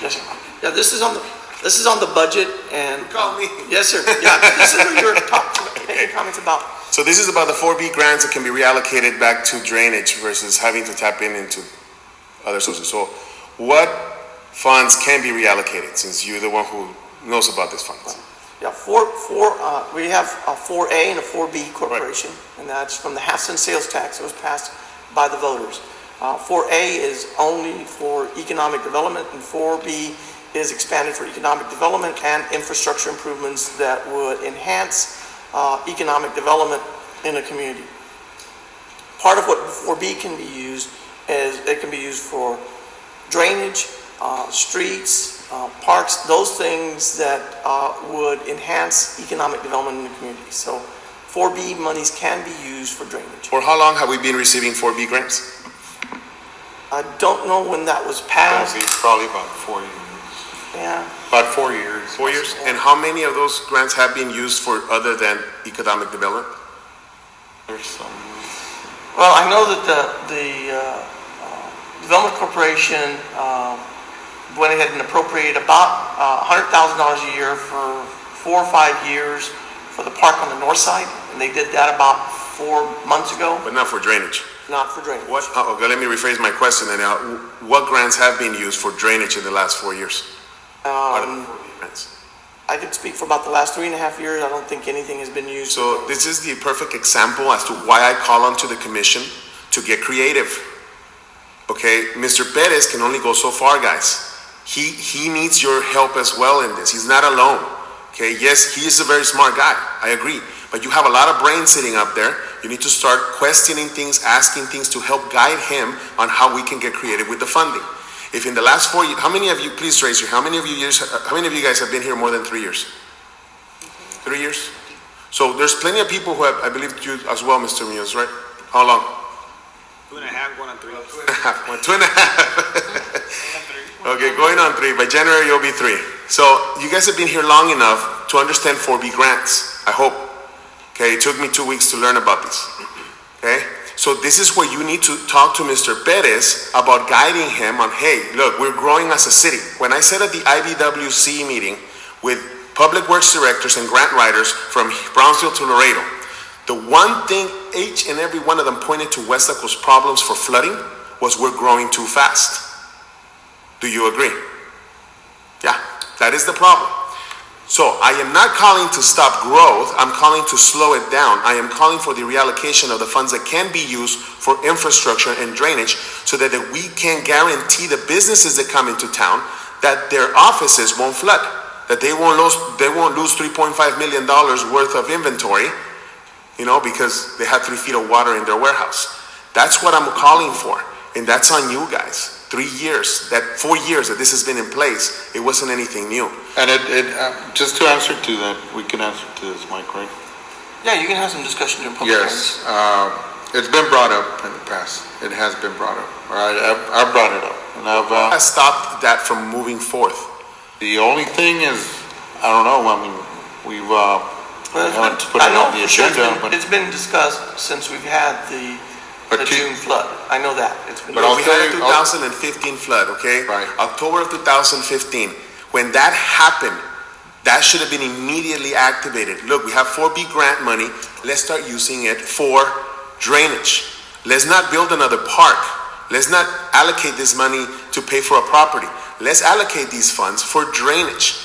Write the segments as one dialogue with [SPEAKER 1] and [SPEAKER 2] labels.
[SPEAKER 1] Yes, sir. Yeah, this is on the budget and.
[SPEAKER 2] Call me.
[SPEAKER 1] Yes, sir. Yeah, this is what you're making comments about.
[SPEAKER 2] So this is about the 4B grants that can be reallocated back to drainage versus having to tap into other sources. So what funds can be reallocated, since you're the one who knows about these funds?
[SPEAKER 1] Yeah, we have a 4A and a 4B corporation, right. And that's from the half-cent sales tax that was passed by the voters. 4A is only for economic development, and 4B is expanded for economic development and infrastructure improvements that would enhance economic development in a community. Part of what 4B can be used is it can be used for drainage, streets, parks, those things that would enhance economic development in the community. So 4B monies can be used for drainage.
[SPEAKER 2] For how long have we been receiving 4B grants?
[SPEAKER 1] I don't know when that was passed.
[SPEAKER 3] Probably about 4 years.
[SPEAKER 1] Yeah.
[SPEAKER 3] About 4 years.
[SPEAKER 2] 4 years? Yeah. And how many of those grants have been used for other than economic development?
[SPEAKER 3] There's some.
[SPEAKER 1] Well, I know that the Development Corporation went ahead and appropriated about $100,000 a year for 4 or 5 years for the park on the north side, and they did that about 4 months ago.
[SPEAKER 2] But not for drainage.
[SPEAKER 1] Not for drainage.
[SPEAKER 2] Okay, let me rephrase my question then. What grants have been used for drainage in the last 4 years?
[SPEAKER 1] I could speak for about the last 3.5 years. I don't think anything has been used.
[SPEAKER 2] So this is the perfect example as to why I call onto the commission to get creative. Okay, Mr. Perez can only go so far, guys. He needs your help as well in this. He's not alone. Okay, yes, he is a very smart guy. I agree. But you have a lot of brains sitting up there. You need to start questioning things, asking things to help guide him on how we can get creative with the funding. If in the last 4 years, how many of you, please raise your, how many of you guys have been here more than 3 years? 3 years? So there's plenty of people who have, I believe you as well, Mr. Munoz, right? How long?
[SPEAKER 4] 2.5, going on 3.
[SPEAKER 2] 2.5. Okay, going on 3. By January, you'll be 3. So you guys have been here long enough to understand 4B grants, I hope. Okay, it took me 2 weeks to learn about this. Okay, so this is where you need to talk to Mr. Perez about guiding him on, hey, look, we're growing as a city. When I said at the IBWC meeting with public works directors and grant writers from Brownsville to Laredo, the one thing each and every one of them pointed to Weslaco's problems for flooding was we're growing too fast. Do you agree? Yeah, that is the problem. So I am not calling to stop growth. I'm calling to slow it down. I am calling for the reallocation of the funds that can be used for infrastructure and drainage so that we can guarantee the businesses that come into town that their offices won't flood, that they won't lose $3.5 million worth of inventory, because they had 3 feet of water in their warehouse. That's what I'm calling for. And that's on you guys. 4 years that this has been in place, it wasn't anything new.
[SPEAKER 3] And just to answer to that, we can answer to this, Mike, right?
[SPEAKER 1] Yeah, you can have some discussion in public.
[SPEAKER 3] Yes, it's been brought up in the past. It has been brought up. All right, I've brought it up, and I've
[SPEAKER 2] stopped that from moving forth.
[SPEAKER 3] The only thing is, I don't know. I mean, we've put it on the agenda,
[SPEAKER 1] but it's been discussed since we've had the June flood. I know that.
[SPEAKER 2] We had a 2015 flood, okay?
[SPEAKER 3] Right.
[SPEAKER 2] October of 2015. When that happened, that should have been immediately activated. Look, we have 4B grant money. Let's start using it for drainage. Let's not build another park. Let's not allocate this money to pay for a property. Let's allocate these funds for drainage.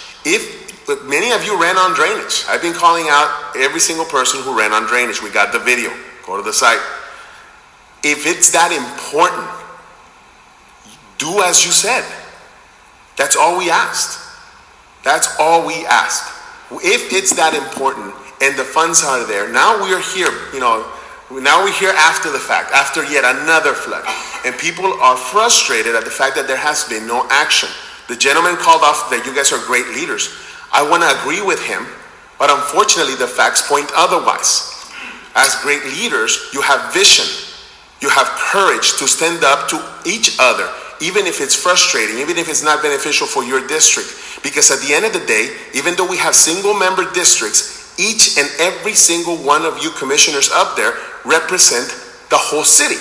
[SPEAKER 2] But many of you ran on drainage. I've been calling out every single person who ran on drainage. We got the video. Go to the site. If it's that important, do as you said. That's all we asked. That's all we asked. If it's that important and the funds are there, now we're here, now we're here after the fact, after yet another flood. And people are frustrated at the fact that there has been no action. The gentleman called off that you guys are great leaders. I want to agree with him, but unfortunately the facts point otherwise. As great leaders, you have vision. You have courage to stand up to each other, even if it's frustrating, even if it's not beneficial for your district. Because at the end of the day, even though we have single-member districts, each and every single one of you commissioners up there represent the whole city.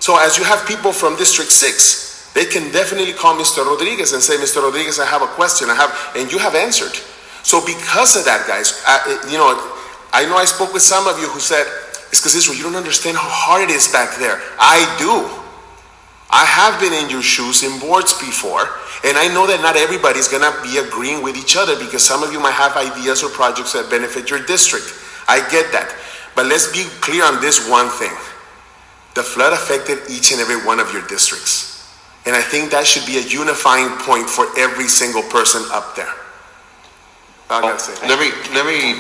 [SPEAKER 2] So as you have people from District 6 they can definitely call Mr. Rodriguez and say, Mr. Rodriguez, I have a question, and you have answered. So because of that, guys, I know I spoke with some of you who said, it's because Israel, you don't understand how hard it is back there. I do. I have been in your shoes in boards before, and I know that not everybody's gonna be agreeing with each other because some of you might have ideas or projects that benefit your district. I get that. But let's be clear on this one thing. The flood affected each and every one of your districts. And I think that should be a unifying point for every single person up there. I gotta say.
[SPEAKER 3] Let me